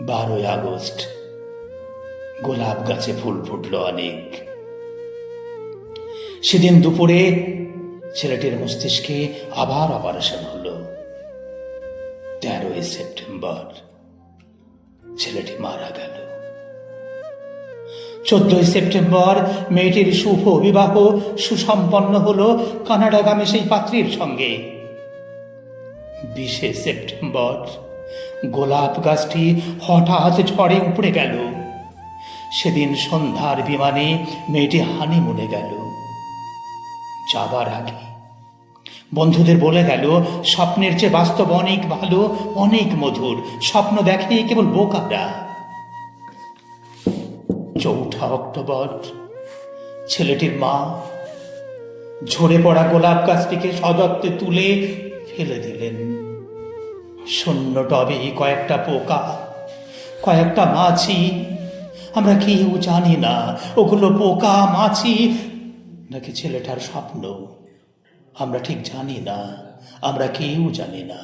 12ই August গোলাপ গাছে ফুল ফুটল অনেক। সেদিন দুপুরে ছেলেটির মস্তিষ্কে আবার অপারেশন হলো। 13ই সেপ্টেম্বর ছেলেটি মারা গেল। 14ই সেপ্টেম্বর মেয়েটির শুভ বিবাহ সুসম্পন্ন হলো কানাডাগামী সেই পাত্রীর সঙ্গে। 20শে সেপ্টেম্বর গোলাপ গাছটি হঠাৎ ঝড়ে উপড়ে গেল। সেদিন সন্ধ্যার বিমানে মেয়েটি হানিমুনে গেল। যাবার আগে বন্ধুদের বলে গেল, স্বপ্নের চেয়ে বাস্তব অনেক ভালো, অনেক মধুর। স্বপ্ন দেখে কেবল বোকারা। 4 অক্টোবর ছেলেটির মা ঝরে পড়া গোলাপ গাছটিকে সযত্নে তুলে ফেলে দিলেন। শূন্য টবে কয়েকটা পোকা, কয়েকটা মাছি। আমরা কেউ জানি না ওগুলো পোকা, মাছি নাকি ছেলেটার স্বপ্ন। আমরা ঠিক জানি না, আমরা কেউ জানি না।